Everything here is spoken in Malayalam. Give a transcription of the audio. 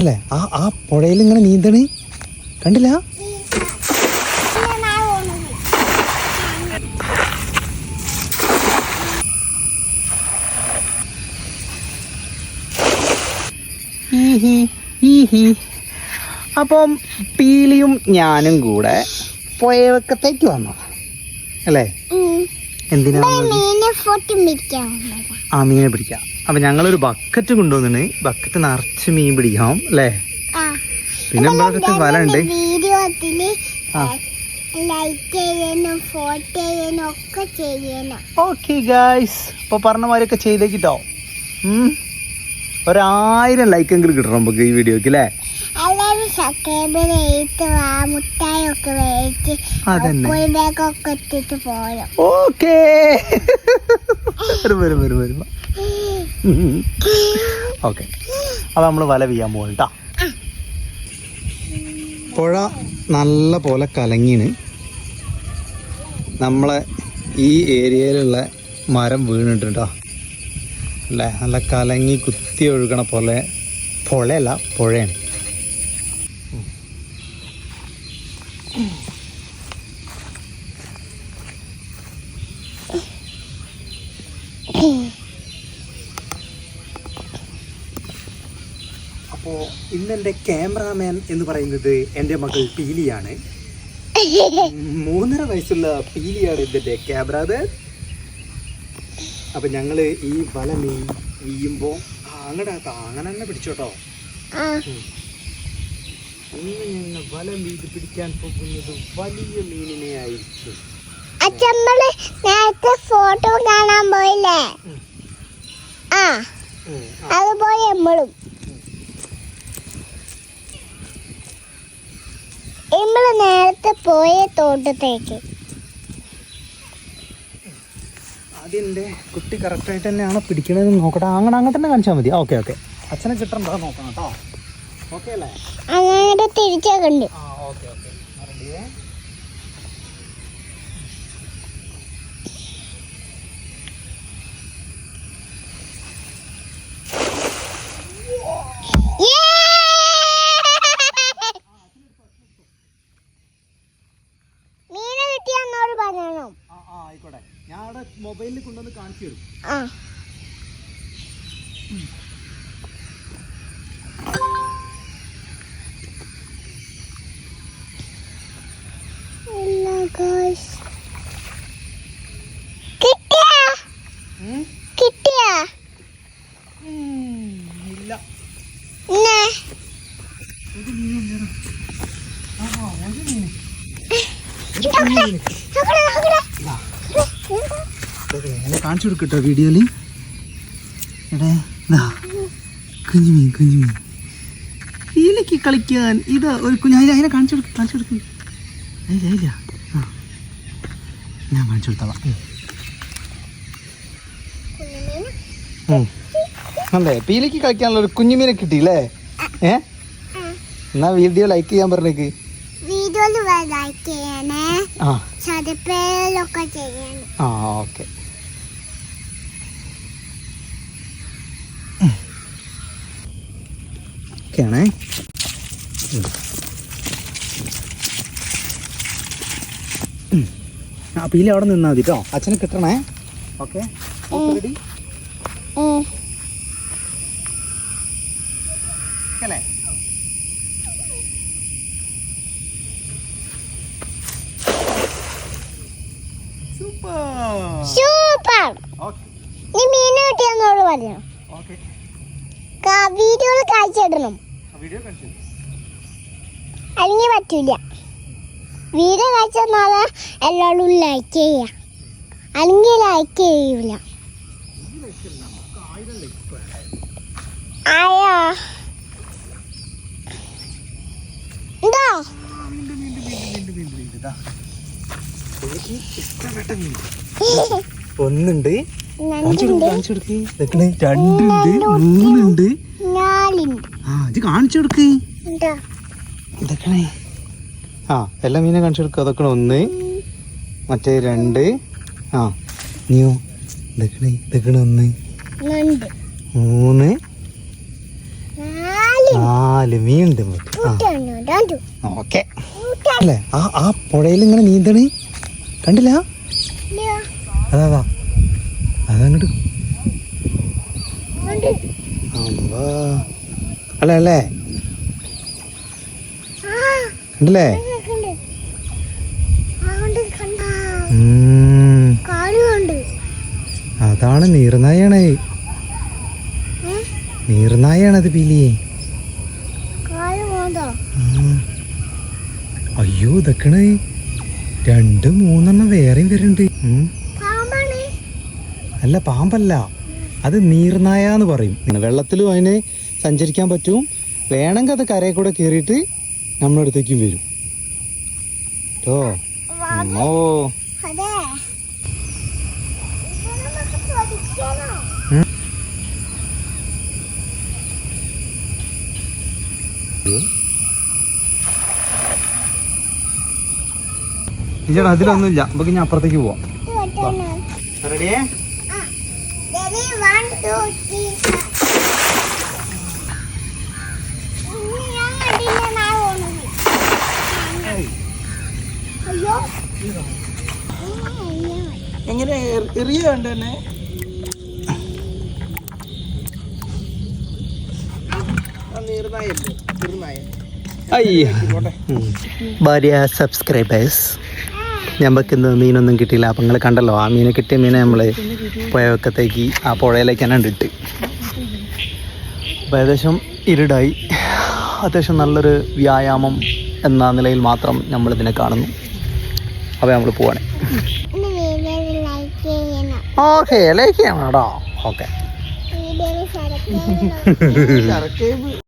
അല്ലേ ആ പുഴയിൽ ഇങ്ങനെ നീന്തണ് കണ്ടില്ല? അപ്പം പീലിയും ഞാനും കൂടെ പുഴവക്കത്തേക്ക് വന്നു അല്ലേ? എന്തിനാ? ആ മീനെ പിടിക്കാം. അപ്പൊ ഞങ്ങളൊരു ബക്കറ്റ് കൊണ്ടുവന്നിന്. ബക്കറ്റ് നിറച്ച് മീൻ പിടിക്കാം അല്ലേ? പിന്നെ നമ്മളൊക്കെ വല ഉണ്ട്. ഓക്കെ ഗായ്സ്, അപ്പൊ പറഞ്ഞ മാതിരിയൊക്കെ ചെയ്തേക്കിട്ടോ. 1000 ലൈക്കെങ്കിലും കിട്ടണം നമുക്ക് ഈ വീഡിയോക്ക് അല്ലേ? ഓക്കേ ഓക്കെ, അപ്പൊ നമ്മള് വല വീയാൻ പോകും കേട്ടോ. പുഴ നല്ല പോലെ കലങ്ങിന്. നമ്മളെ ഈ ഏരിയയിലുള്ള മരം വീണിട്ടുണ്ടോ അല്ലേ? നല്ല കലങ്ങി കുത്തി ഒഴുകണ പോലെ. പുഴയല്ല, പുഴയാണ്. അപ്പോൾ ഇന്നെൻ്റെ ക്യാമറാമാൻ എന്ന് പറയുന്നത് എൻ്റെ മകൾ പീലിയാണ്. 3.5 വയസ്സുള്ള പീലിയാണ് ഇതിൻ്റെ ക്യാമറാമാൻ. അപ്പം ഞങ്ങൾ ഈ വല വീയുമ്പോൾ അങ്ങനെ തന്നെ പിടിച്ചോട്ടോ. ഇന്ന് ഞങ്ങൾ വല വീത് പിടിക്കാൻ പോകുന്നത് വലിയ മീനിനെ ആയിരിക്കും. നേരത്തെ ഫോട്ടോ കാണാൻ പോയില്ലേ? അതുപോലെ നമ്മള് നേരത്തെ പോയ തോട്ടത്തേക്ക്. അതിൻ്റെ കുട്ടി കറക്റ്റായിട്ട് തന്നെയാണോ പിടിക്കണത് നോക്കട്ടെ. അങ്ങനെ തന്നെ കാണിച്ചാൽ മതി. ഓക്കെ ഓക്കെ, അച്ഛനെ കിട്ടണ്ടോ നോക്കണം കേട്ടോ. ഓക്കെ അല്ലേ? അങ്ങനെ തിരിച്ചുണ്ട്. Okay okay, റെഡിയേ? ആയിക്കോട്ടെ, ഞാൻ അവിടെ മൊബൈലിൽ കൊണ്ടുവന്ന് കാണിച്ചു തരും. ഇല്ല, കാണിച്ചു കൊടുക്കട്ടോ വീഡിയോയില്. കുഞ്ഞുമീൻ ഇതിലേക്ക് കളിക്കാൻ. ഇതാ ഒരു കുഞ്ഞ്, അതിനെ കാണിച്ചു കൊടുക്കും. ഇല്ല, ഞാൻ കാണിച്ചു കൊടുത്തോളാം. അല്ലേ, പീലിക്ക് കളിക്കാനുള്ള ഒരു കുഞ്ഞുമീനെ കിട്ടിയില്ലേ? എന്നാ വീഡിയോ ലൈക്ക് ചെയ്യാൻ പറഞ്ഞേക്ക്. ഓക്കെ. ഓക്കെയാണേ. പീലി അവിടെ നിന്നാൽ മതി കേട്ടോ, അച്ഛനെ കിട്ടണേ. ഓക്കെ, റെഡി അല്ലേ? സൂപ്പർ. നീ മീനെ കിട്ടിയെന്നോട് പറഞ്ഞു. വീഡിയോയിൽ കാഴ്ചയിടണം, അല്ലെങ്കിൽ പറ്റൂല. വീഡിയോ കാഴ്ച തന്നാല് എല്ലാവരും ലൈക്ക് ചെയ്യാ, അല്ലെങ്കിൽ ലൈക്ക് ചെയ്യൂല. ആയോ എന്തോ ഒന്നുണ്ട്, കാണിച്ചു കൊടുക്ക്. 2 ഉണ്ട്, 3 ഉണ്ട്. ഇത് കാണിച്ചു കൊടുക്ക്. ഇതൊക്കെ എല്ലാ മീനെ കാണിച്ചു കൊടുക്കുക. അതൊക്കെ 1, മറ്റേ 2. നീയോ ഇതൊക്കെ 1, 3, 4. 4 മീൻ ഉണ്ട് രണ്ടു ഓക്കെ അല്ലേ ആ പുഴയിൽ ഇങ്ങനെ നീന്തണേ കണ്ടില്ല അതാ അതങ്ങോട്ട് അല്ലേ അല്ലേ കണ്ടില്ലേ അതാണ് നീർനായാണ് നീർനായാണത് പീലിയെ അയ്യോ ഇതൊക്കെയാണ് 2 3 വേറെയും വരുന്നുണ്ട് അല്ല പാമ്പല്ല അത് നീർനായാന്ന് പറയും വെള്ളത്തിലും അതിന് സഞ്ചരിക്കാൻ പറ്റും വേണമെങ്കിൽ അത് കരയിൽ കൂടെ കയറിയിട്ട് നമ്മുടെ അടുത്തേക്കും വരും കേട്ടോ ഓ ചേട്ടാ അതിലൊന്നുമില്ല നമുക്ക് ഞാൻ അപ്പുറത്തേക്ക് പോവാം റെഡിയേ എങ്ങനെ എറിയ വേണ്ട തന്നെ ഭാര്യ സബ്സ്ക്രൈബേഴ്സ് ഞമ്മക്ക് ഇന്ന് മീനൊന്നും കിട്ടിയില്ല അപ്പം നിങ്ങൾ കണ്ടല്ലോ ആ മീനെ കിട്ടിയ മീനെ നമ്മൾ പുഴവക്കത്തേക്ക് ആ പുഴയിലേക്ക് തന്നെ ഇട്ട് അപ്പോൾ ഏകദേശം ഇരുടായി അത്യാവശ്യം നല്ലൊരു വ്യായാമം എന്ന നിലയിൽ മാത്രം നമ്മളിതിനെ കാണുന്നു അപ്പോൾ നമ്മൾ പോവാണ് ഓക്കെ ലൈക്ക് ചെയ്യണം കേട്ടോ ഓക്കെ